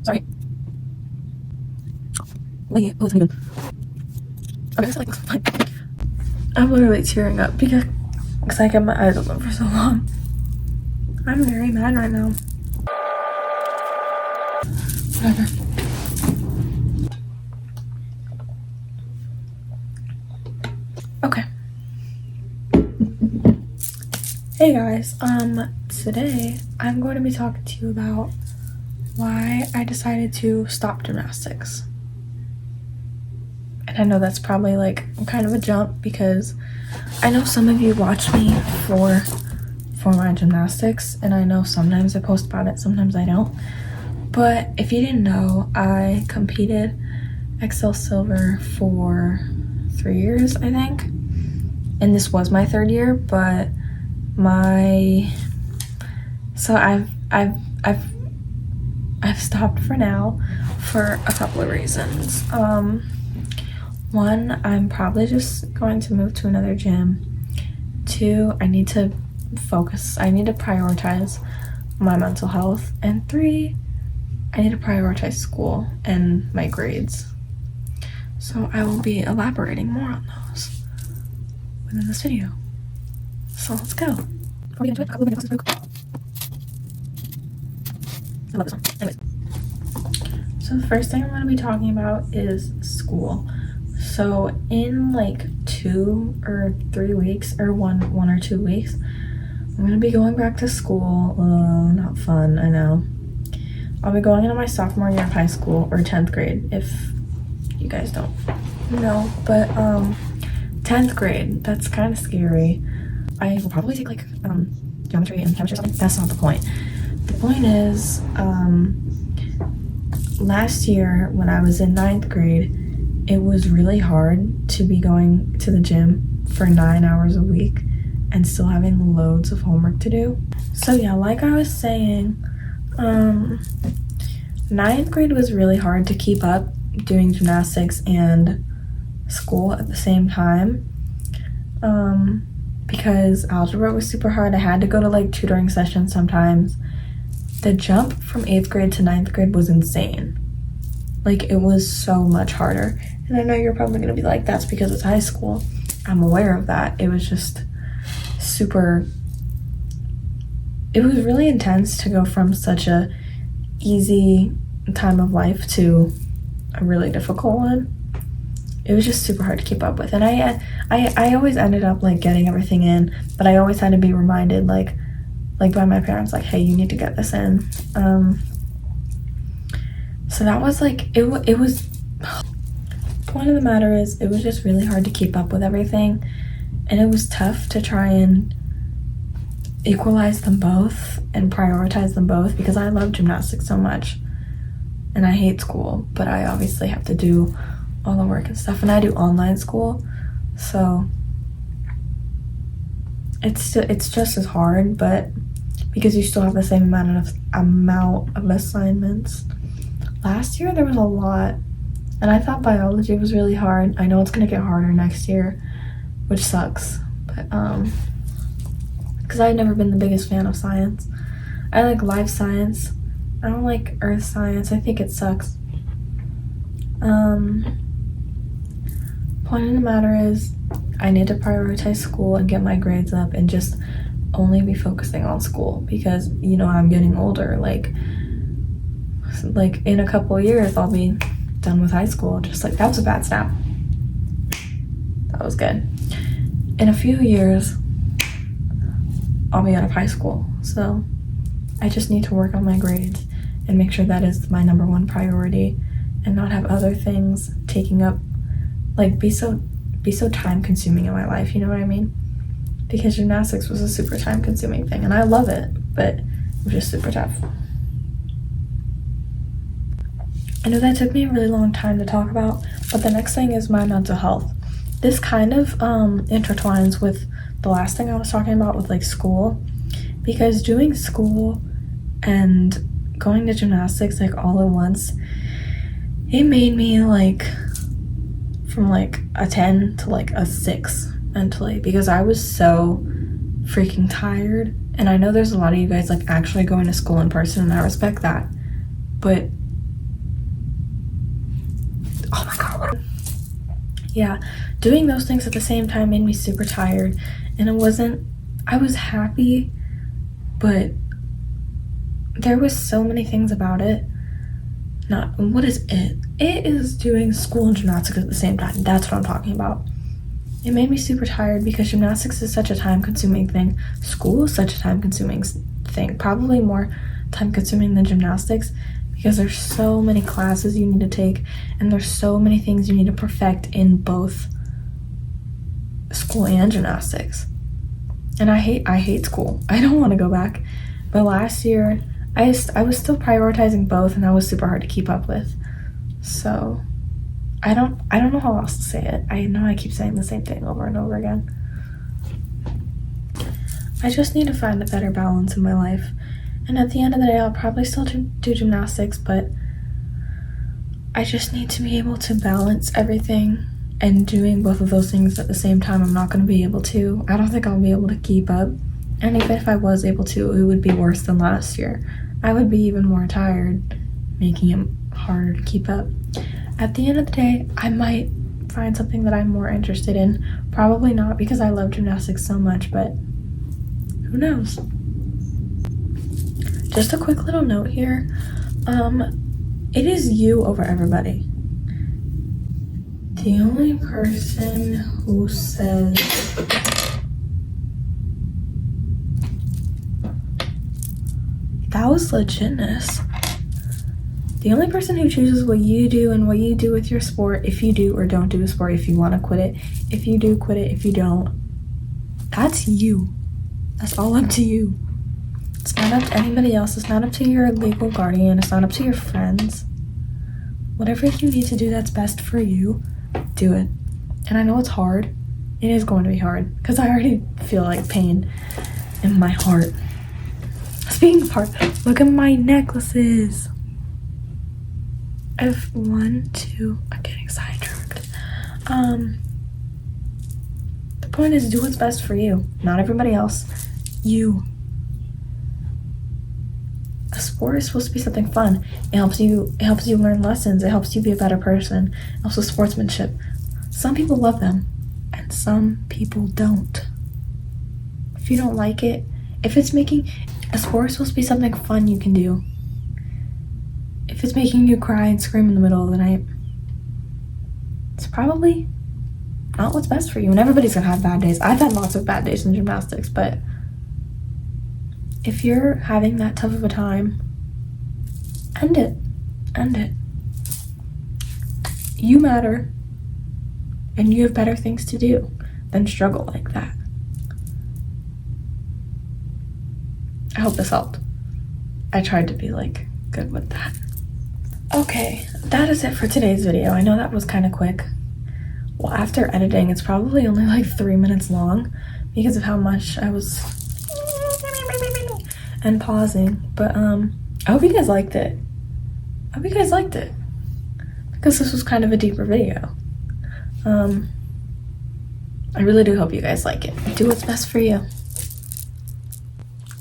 Sorry. Wait, oh, it's even. Okay, so like, fine. I'm literally tearing up because I kept my eyes open for so long. I'm very mad right now. Whatever. Okay. Hey guys, today I'm going to be talking to you about why I decided to stop gymnastics. And I know that's probably like kind of a jump because I know some of you watch me for my gymnastics, and I know sometimes I post about it, sometimes I don't. But if you didn't know, I competed XL Silver for 3 years, I think. And this was my 3rd year, but I've stopped for now for a couple of reasons. One, I'm probably just going to move to another gym. 2, I need to focus. I need to prioritize my mental health. And 3, I need to prioritize school and my grades. So I will be elaborating more on those within this video. So let's go. Before we get into it, a couple of minutes real quick. I love this one. Anyways. So the first thing I'm going to be talking about is school. So in like 2 or 3 weeks, or one or 2 weeks, I'm going to be going back to school. Not fun, I know. I'll be going into my sophomore year of high school, or 10th grade, if you guys don't know. But 10th grade, that's kind of scary. I will probably take like geometry and chemistry or something. That's not the point. The point is, last year when I was in 9th grade, it was really hard to be going to the gym for 9 hours a week and still having loads of homework to do. So yeah, like I was saying, 9th grade was really hard to keep up doing gymnastics and school at the same time. Because algebra was super hard. I had to go to like tutoring sessions sometimes. The jump from 8th grade to 9th grade was insane. Like, it was so much harder. And I know you're probably gonna be like, that's because it's high school. I'm aware of that. It was just super, it was really intense to go from such a easy time of life to a really difficult one. It was just super hard to keep up with. And I always ended up like getting everything in, but I always had to be reminded like by my parents, like, hey, you need to get this in. So that was like, it was, point of the matter is, it was just really hard to keep up with everything. And it was tough to try and equalize them both and prioritize them both, because I love gymnastics so much. And I hate school, but I obviously have to do all the work and stuff, and I do online school, so it's just as hard, but because you still have the same amount of assignments. Last year there was a lot, and I thought biology was really hard. I know it's gonna get harder next year, which sucks, but because I've never been the biggest fan of science. I like life science. I don't like earth science. I think it sucks. Point of the matter is, I need to prioritize school and get my grades up and just only be focusing on school, because, you know, I'm getting older. Like in a couple of years, I'll be done with high school. Just like, that was a bad snap. That was good. In a few years, I'll be out of high school. So I just need to work on my grades and make sure that is my #1 priority, and not have other things taking up, like, be so time consuming in my life, you know what I mean? Because gymnastics was a super time consuming thing, and I love it, but it was just super tough. I know that took me a really long time to talk about, but the next thing is my mental health. This kind of intertwines with the last thing I was talking about with like school, because doing school and going to gymnastics like all at once, it made me like from like a 10 to like a 6 mentally, because I was so freaking tired. And I know there's a lot of you guys like actually going to school in person, and I respect that, but Oh my god, yeah, doing those things at the same time made me super tired, and I was happy, but there was so many things about it. What is it? It is doing school and gymnastics at the same time. That's what I'm talking about. It made me super tired because gymnastics is such a time-consuming thing. School is such a time-consuming thing. Probably more time-consuming than gymnastics because there's so many classes you need to take and there's so many things you need to perfect in both school and gymnastics. And I hate school. I don't want to go back. But last year, I was still prioritizing both, and that was super hard to keep up with. So I don't know how else to say it. I know I keep saying the same thing over and over again. I just need to find a better balance in my life. And at the end of the day, I'll probably still do gymnastics, but I just need to be able to balance everything, and doing both of those things at the same time, I'm not going to be able to. I don't think I'll be able to keep up. And even if I was able to, it would be worse than last year. I would be even more tired, making it harder to keep up. At the end of the day, I might find something that I'm more interested in. Probably not because I love gymnastics so much, but who knows? Just a quick little note here. It is you over everybody. The only person who says that was legitness. The only person who chooses what you do and what you do with your sport, if you do or don't do a sport, if you want to quit it, if you do quit it, if you don't, that's you. That's all up to you. It's not up to anybody else. It's not up to your legal guardian. It's not up to your friends. Whatever you need to do that's best for you, do it. And I know it's hard. It is going to be hard because I already feel like pain in my heart. Speaking of heart, look at my necklaces. I have 1, 2, I'm getting sidetracked. The point is, do what's best for you, not everybody else. You. A sport is supposed to be something fun. It helps you learn lessons. It helps you be a better person. It helps with sportsmanship. Some people love them, and some people don't. If you don't like it, if it's making a sport is supposed to be something fun you can do. If it's making you cry and scream in the middle of the night, it's probably not what's best for you. And everybody's gonna have bad days. I've had lots of bad days in gymnastics, but if you're having that tough of a time, end it. End it. You matter, and you have better things to do than struggle like that. I hope this helped. I tried to be like good with that. Okay, that is it for today's video. I know that was kind of quick. Well, after editing, it's probably only like 3 minutes long because of how much I was and pausing. But I hope you guys liked it. I hope you guys liked it because this was kind of a deeper video. I really do hope you guys like it. Do what's best for you.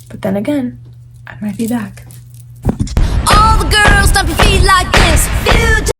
But then again, I might be back. All the girls stomp your feet like this.